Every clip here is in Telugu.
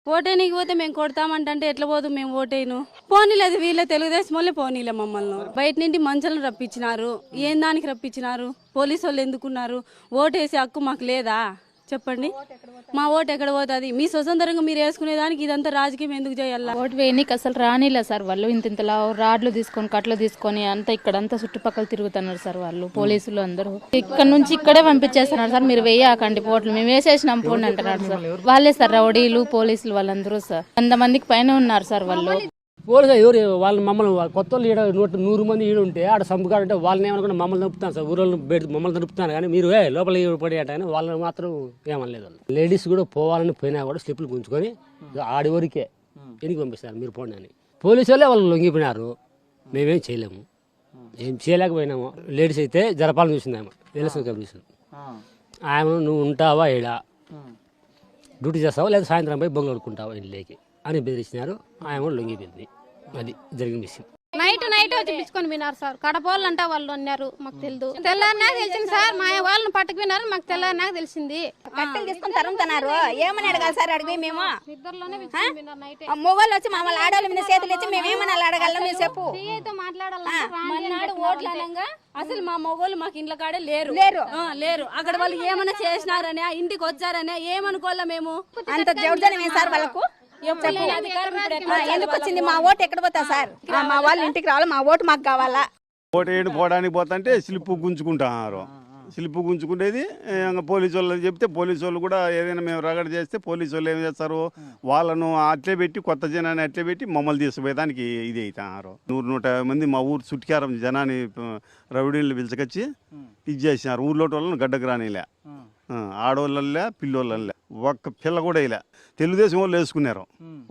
ఓటేనికి పోతే మేము కొడతామంటే ఎట్లా పోదు మేము ఓటేను పోనీలేదు వీళ్ళే తెలుగుదేశం వాళ్ళే పోనీలే మమ్మల్ని బయట నుండి మంచులను రప్పించినారు ఏం దానికి రప్పించినారు పోలీసు వాళ్ళు ఎందుకున్నారు ఓటేసే హక్కు మాకు లేదా చెప్పండి మా ఓటు ఎక్కడ పోతుంది మీ స్వతంత్రంగా మీరు వేసుకునే దానికి ఇదంతా రాజకీయం ఎందుకు చేయాలి ఓటు వేయనికి అసలు రానిలే సార్ వాళ్ళు ఇంతలా రాడ్లు తీసుకొని కట్లు తీసుకొని అంతా ఇక్కడంతా చుట్టుపక్కల తిరుగుతున్నారు సార్ వాళ్ళు పోలీసులు అందరూ ఇక్కడ నుంచి ఇక్కడే పంపించేస్తున్నారు సార్ మీరు వేయకండి ఓట్లు మేము వేసేసినాం పోండి అంటున్నారు సార్ వాళ్ళే సార్ రౌడీలు పోలీసులు వాళ్ళందరూ సార్ 100 మందికి పైన ఉన్నారు సార్ వాళ్ళు పోలీసు ఎవరు వాళ్ళు మమ్మల్ని కొత్త వాళ్ళు ఈడ 100 మంది ఈడ ఉంటే ఆడ సంపుకాడంటే వాళ్ళని ఏమనుకుంటే మమ్మల్ని నొప్పుతాను సార్ ఊరోళ్ళు మమ్మల్ని నొప్పుతాను కానీ మీరు లోపల పడి అంటే కానీ వాళ్ళని మాత్రం ఏమనలేదు లేడీస్ కూడా పోవాలని పోయినా కూడా స్లిప్లు గుంజుకొని ఆడి వరకే ఎనికి పంపిస్తారు మీరు పోండి అని పోలీసు వాళ్ళే వాళ్ళు లొంగిపోయినారు మేమేం చేయలేము ఏం చేయలేకపోయినాము లేడీస్ అయితే జరపాలని చూసింది ఆమె ఎలక్షన్ కమిషన్ ఆమె నువ్వు ఉంటావా ఈడ డ్యూటీ చేస్తావా లేదా సాయంత్రం పోయి బొంగు కొడుకుంటావా ఇంట్లోకి అని బెదిరించినారు ఆయన లొంగిపోయింది అది జరిగిన విషయం నైట్ వచ్చి పిలుచుకొని విన్నారు సార్ కడపోళ్ళు అంటే వాళ్ళు అన్నారు మాకు తెలియదు తెల్లారినాక తెలిసింది సార్ మా వాళ్ళని పట్టుకున్నారు మాకు తెల్లారినాక తెలిసింది కట్టెలు తీసుకొని తరుముతున్నారు ఏమని అడగాలి సార్ అడిగి మేము ఇద్దరులోనే మొగోళ్ళు వచ్చి మమ్మల్ని ఆడవాళ్ళ మీద చేతులు ఇచ్చి మేము ఏమని అడగాలి మీరు చెప్పు మన్నాడు ఓట్లు అనగా అసలు మా మొగోళ్ళు మాకు ఇంట్లో కాడే లేరు లేరు అక్కడ వాళ్ళు ఏమైనా చేసినారనే ఇంటికి వచ్చారనే ఏమనుకోవాలా మేము అంత జౌర్జన్యం సార్ వాళ్ళకు ఎందుకు వచ్చింది మా ఓటు ఎక్కడ పోతా సార్ మా వాళ్ళు ఇంటికి రావాలి మా ఓటు మాకు కావాలా ఓటు వేయడం పోవడానికి పోతుంటే స్లిప్ గుంజుకుంటున్నారు స్లిప్ గుంజుకునేది పోలీసు వాళ్ళు చెప్తే పోలీసు వాళ్ళు కూడా ఏదైనా మేము రగడ చేస్తే పోలీసు వాళ్ళు ఏం చేస్తారు వాళ్ళను అట్లే పెట్టి కొత్త జనాన్ని అట్లే పెట్టి మమ్మల్ని తీసుకుపోయేదానికి ఇది అవుతున్నారు 100-150 మంది మా ఊరు చుట్టుకారం జనాన్ని రౌడీలు పిలుచుకొచ్చి ఇది చేసినారు ఊర్లో వాళ్ళని గడ్డకు రానిలే ఆడవాళ్ళే పిల్లోళ్ళే ఒక్క పిల్ల కూడా ఇలా తెలుగుదేశం వాళ్ళు వేసుకున్నారు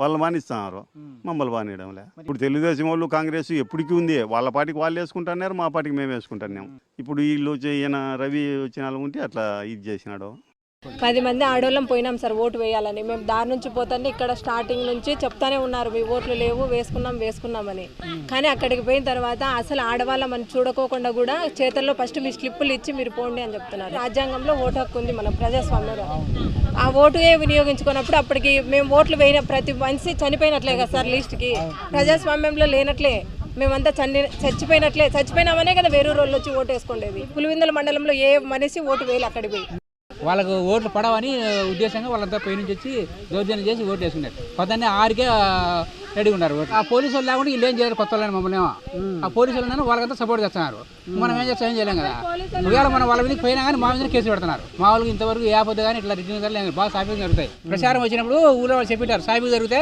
వాళ్ళు మానిస్తున్నారు మమ్మల్ని బానియడంలే ఇప్పుడు తెలుగుదేశం వాళ్ళు కాంగ్రెస్ ఎప్పటికీ ఉంది వాళ్ళ పార్టీకి వాళ్ళు వేసుకుంటున్నారు మా పార్టీకి మేము వేసుకుంటున్నాం ఇప్పుడు వీళ్ళు ఈయన రవి వచ్చిన ఉంటే అట్లా ఇది చేసినాడు 10 మంది ఆడోళ్ళం పోయినాం సార్ ఓటు వేయాలని మేము దారి నుంచి పోతానే ఇక్కడ స్టార్టింగ్ నుంచి చెప్తానే ఉన్నారు మీ ఓట్లు లేవు వేసుకున్నామని కానీ అక్కడికి పోయిన తర్వాత అసలు ఆడవాళ్ళమని చూడకోకుండా కూడా చేతుల్లో ఫస్ట్ మీ స్లిప్పులు ఇచ్చి మీరు పోండి అని చెప్తున్నారు రాజ్యాంగంలో ఓటు హక్కు ఉంది మన ప్రజాస్వామ్యంలో ఆ ఓటు వినియోగించుకున్నప్పుడు అప్పటికి మేము ఓట్లు వేయిన ప్రతి మనిషి చనిపోయినట్లే కదా సార్ లిస్ట్కి ప్రజాస్వామ్యంలో లేనట్లే మేమంతా చచ్చిపోయినామనే కదా వేరే రోజులు వచ్చి ఓటు వేసుకోండేది పులివెందుల మండలంలో ఏ మనిషి ఓటు వేయాలి అక్కడికి పోయి వాళ్ళకు ఓట్లు పడవని ఉద్దేశంగా వాళ్ళంతా పై నుంచి వచ్చి దౌర్జన్యం చేసి ఓటు వేసుకున్నారు పొద్దున్నే 6కే రెడీ ఉన్నారు ఆ పోలీసు వాళ్ళు లేకుండా వీళ్ళు ఏం చేయాలి కొత్త వాళ్ళని మమ్మల్ని ఆ పోలీసు వాళ్ళు వాళ్ళకంతా సపోర్ట్ చేస్తున్నారు మనం ఏం చేస్తాం ఏం చేయలేం కదా ఒకవేళ మనం వాళ్ళ మీద పోయినా కానీ మా మీద కేసు పెడుతున్నారు మా వాళ్ళకి ఇంతవరకు ఏ ఆపద కానీ ఇట్లా రిటర్న్ కానీ బాగా సాఫీగా జరుగుతాయి ప్రచారం వచ్చినప్పుడు ఊళ్ళో వాళ్ళు చెప్పారు సాఫీగా జరిగితే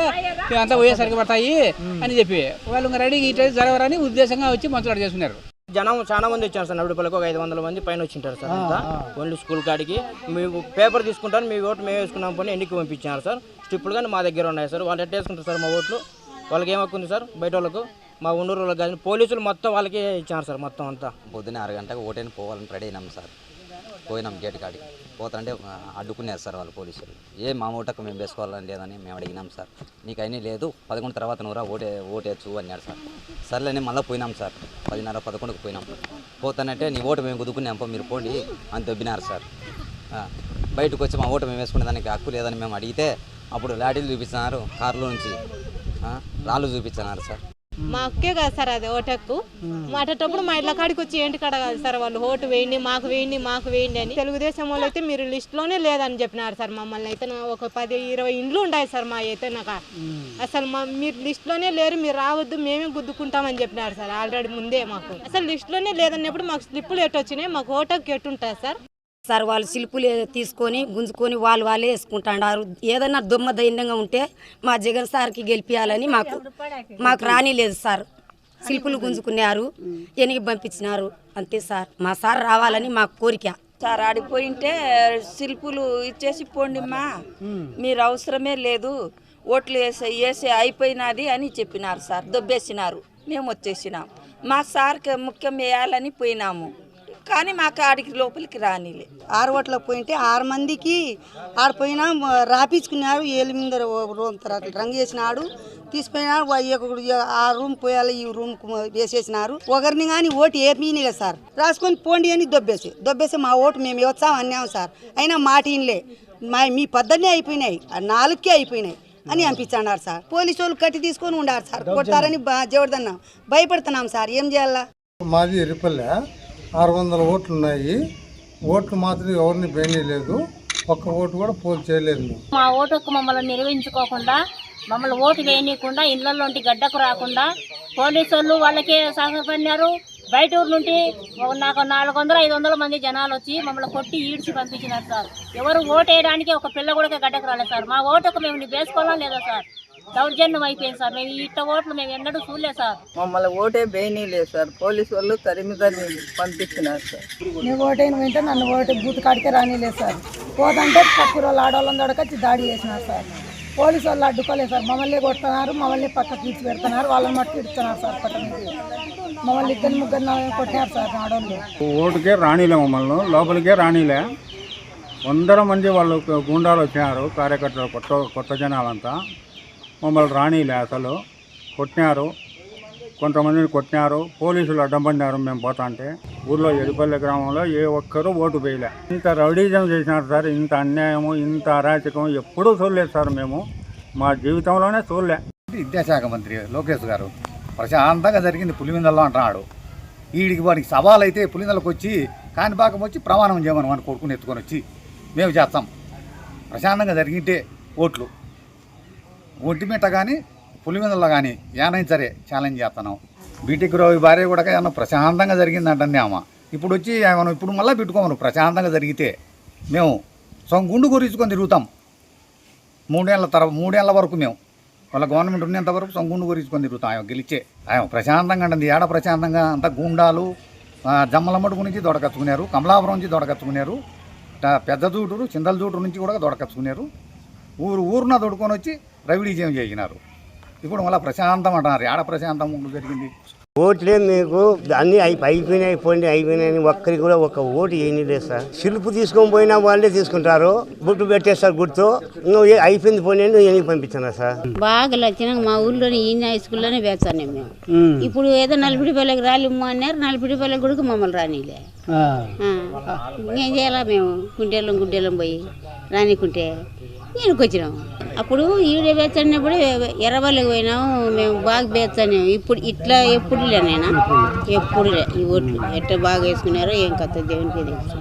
అంతా పోయేసరికి పడతాయి అని చెప్పి వాళ్ళు ఇంకా రెడీ ఇట్లా జరగరని ఉద్దేశంగా వచ్చి మంచులాడు చేస్తున్నారు జనం చాలా మంది వచ్చారు సార్ నడుపులకు ఒక 500 మంది పైన వచ్చింటారు సార్ అంతా ఓన్లీ స్కూల్ కాడికి మేము పేపర్ తీసుకుంటారు మీ ఓటు మేము వేసుకున్నాం పని ఎన్నిక పంపించారు సార్ స్టిప్పులు కానీ మా దగ్గర ఉన్నాయి సార్ వాళ్ళు ఎట్లా వేసుకుంటారు సార్ మా ఓట్లు వాళ్ళకి ఏమక్కుంది సార్ బయట వాళ్ళకు మా ఉండూరు వాళ్ళకి కానీ పోలీసులు మొత్తం వాళ్ళకే ఇచ్చారు సార్ మొత్తం అంతా పొద్దున్నే 6 గంటలకు ఓటైనా పోవాలని రెడీ అయినాం సార్ పోయినాం గేట్ కాడికి పోతుంటే అడ్డుకున్నారు సార్ వాళ్ళు పోలీసులు మా ఓటకు మేము వేసుకోవాలని లేదని మేము అడిగినాం సార్ నీకు అయినా లేదు 11 తర్వాత నువ్వురా ఓటేచ్చు అన్నాడు సార్ సర్లేని మళ్ళీ పోయినాం సార్ 10:30-11కు పోయినాం పోతానంటే నీ ఓటు మేము కుదుకున్నాం మీరు పోండి అని దొబ్బినారు సార్ బయటకు వచ్చి మా ఓటు మేము వేసుకునే దానికి హక్కు లేదని మేము అడిగితే అప్పుడు లాఠీలు చూపిస్తున్నారు కారులో నుంచి రాళ్ళు చూపించున్నారు సార్ మా అక్కే కదా సార్ అది ఓటక్కు మాటేటప్పుడు మా ఇళ్ళ కాడికి వచ్చి ఏంటి కడగాలి సార్ వాళ్ళు ఓటు వేయండి మాకు వేయండి అని తెలుగుదేశం వాళ్ళు అయితే మీరు లిస్టులోనే లేదని చెప్పినారు సార్ మమ్మల్ని అయితే ఒక 10-20 ఇండ్లు ఉన్నాయి సార్ మా అయితే నాకు అసలు మీరు లిస్టులోనే లేరు మీరు రావద్దు మేమే గుద్దుకుంటామని చెప్పినారు సార్ ఆల్రెడీ ముందే మాకు అసలు లిస్టులోనే లేదన్నప్పుడు మాకు స్లిప్పులు ఎట్టు వచ్చినాయి మాకు ఓటక్కు ఎట్టుంటుంది సార్ వాళ్ళు శిల్పులు తీసుకొని గుంజుకొని వాళ్ళే వేసుకుంటున్నారు ఏదన్నా దొమ్మ ధైర్యంగా ఉంటే మా జగన్ సార్కి గెలిపించాలని మాకు రానిలేదు సార్ శిల్పులు గుంజుకున్నారు ఎనికి పంపించినారు అంతే సార్ మా సార్ రావాలని మా కోరిక సార్ ఆడిపోయింటే శిల్పులు ఇచ్చేసి పోండిమ్మా మీరు అవసరమే లేదు ఓట్లు వేసి అయిపోయినది అని చెప్పినారు సార్ దొబ్బేసినారు మేము వచ్చేసినాం మా సార్కి ముఖ్యం వేయాలని పోయినాము కానీ మాకు ఆడికి లోపలికి రానిలే 6 ఓట్లకు పోయింటే 6 మందికి ఆడిపోయినా రాపించుకున్నారు ఏళ్ళ మీద రంగు చేసినాడు తీసిపోయినాడు ఆ రూమ్ పోయాలి ఈ రూమ్ వేసేసినారు ఒకరిని కానీ ఓటు ఏమీనిలే సార్ రాసుకొని పోండి అని దొబ్బేసి మా ఓటు మేము వచ్చాం అన్నాము సార్ అయినా మాట ఇన్లే మీ 10 అయిపోయినాయి 4కే అయిపోయినాయి అని పంపించాడు సార్. పోలీసు వాళ్ళు కట్టి తీసుకొని ఉండారు సార్. కొట్టారని జోడదన్నాం, భయపడుతున్నాం సార్. ఏం చేయాలా? మాది ఎరిపల్లె, 600 ఓట్లు ఉన్నాయి. ఓట్లు మాత్రం ఎవరిని వేయలేదు, ఒక్క ఓటు కూడా పోల్ చేయలేదు. మా ఓటుకు మమ్మల్ని నిర్వహించుకోకుండా, మమ్మల్ని ఓటు వేయనీయకుండా, ఇళ్లలోంటి గడ్డకు రాకుండా పోలీసు వాళ్ళు వాళ్ళకే సహకరించారు. బయట ఊరు నుండి నాకు 400-500 మంది జనాలు వచ్చి మమ్మల్ని కొట్టి ఈడ్చి పంపించినారు సార్. ఎవరు ఓటు వేయడానికి ఒక పిల్ల కూడా గడ్డకు రాలేదు సార్. మా ఓటుకు మేము వేసుకోవాలా లేదా సార్? దౌర్జన్యం అయిపోయింది సార్. మేము ఇట్ట ఓట్లు మేము ఎన్నడూ చూడలేదు సార్. మమ్మల్ని ఓటే వేయనీయలేదు సార్. పోలీసు వాళ్ళు తరిమి పంపించినారు సార్. నువ్వు ఓటైన వెంటనే నన్ను ఓటు బూత్ కాడికే రానిలేదు సార్. పోదంటే పక్కన వాళ్ళు ఆడవాళ్ళని దొడకొచ్చి దాడి చేసినారు సార్. పోలీసు వాళ్ళు అడ్డుకోలేదు సార్. మమ్మల్ని కొడుతున్నారు, మమ్మల్ని పక్కకి తీర్చి పెడుతున్నారు, వాళ్ళని మట్టుకు ఇడుతున్నారు సార్. పట్టణకి మమ్మల్ని 2-3 కొట్టినారు సార్ ఆడవాళ్ళు. ఓటుకే రానిలే, మమ్మల్ని లోపలికే రానిలే. 100 మంది వాళ్ళు గుండాలు వచ్చినారు, కార్యకర్తలు, కొత్త జనాలంతా మమ్మల్ని రానిలే. అసలు కొట్టినారు, కొంతమందిని కొట్టినారు, పోలీసులు అడ్డం పడినారు. మేము పోతా అంటే ఊర్లో ఎడిపల్లె గ్రామంలో ఏ ఒక్కరూ ఓటు వేయలే. ఇంత రౌడీజం చేసినారు సార్. ఇంత అన్యాయము, ఇంత అరాచకం ఎప్పుడూ చూడలేదు సార్. మేము మా జీవితంలోనే చూడలే. విద్యాశాఖ మంత్రి లోకేష్ గారు ప్రశాంతంగా జరిగింది పులివెందులలో అంటున్నాడు. వీడికి వాడికి సవాల్ అయితే పులివెందులకు వచ్చి కాణిపాకం వచ్చి ప్రమాణం చేయమని మన కొడుకుని ఎత్తుకొని వచ్చి మేము చేస్తాం. ప్రశాంతంగా జరిగింటే ఓట్లు ఒంటిమిట్ట కానీ పులివెందులలో కానీ ఏనైనా సరే ఛాలెంజ్ చేస్తున్నాం. బీటెక్ రావు భార్య కూడా ఏమన్నా ప్రశాంతంగా జరిగిందంటే ఆమె ఇప్పుడు వచ్చి ఏమన్నా ఇప్పుడు మళ్ళీ పెట్టుకోమను. ప్రశాంతంగా జరిగితే మేము గుండు గురించుకొని తిరుగుతాం. 3 ఏళ్ళ వరకు మేము వాళ్ళ గవర్నమెంట్ ఉన్నంత వరకు గుండు గురించుకొని తిరుగుతాం. ఆయన గెలిచే ఆయన ప్రశాంతంగా అంటుంది. ఏడ ప్రశాంతంగా అంతా గుండాలు జమ్మలమడుగు నుంచి దొడకచ్చుకున్నారు, కమలాపురం నుంచి దొడకచ్చుకున్నారు, పెద్ద జూటూరు చింతల జూటూరు నుంచి కూడా దొడకచ్చుకున్నారు. ఊరున దొడుకొని వచ్చి రవిడీజం చేసినారు. ఇప్పుడు మళ్ళీ ప్రశాంతం అంటున్నారు. ఏడ ప్రశాంతం జరిగింది? ఓట్లే మీకు అన్నీ అయిపోయినాయి. ఒక్కరికి కూడా ఒక ఓటు ఏమీ లేదు సార్. శిల్పు తీసుకొని పోయినా వాళ్ళే తీసుకుంటారు, బుట్టు పెట్టేస్తారు గుర్తు. నువ్వు అయిపోయింది పోయినా ఎన్ని పంపించాను సార్. బాగా వచ్చినాక మా ఊళ్ళోనే ఈ హై స్కూల్లోనే వేస్తాను మేము. ఇప్పుడు ఏదో 40 రూపాయలకు రాలిమ్మ అన్నారు. 40 రూపాయలకు కూడా మమ్మల్ని రానిలే. ఏం చేయాలా? మేము గుండెలం పోయి రానికుంటే ఈయనకొచ్చినాము. అప్పుడు ఈడే వేచడినప్పుడు ఎర్రబల్లికి పోయినాము. మేము బాగా వేచాను. ఇప్పుడు ఇట్లా ఎప్పుడులే, ఈ ఓట్లు ఎట్లా బాగా వేసుకున్నారో ఏం కథ దేవునికి తెలుసు.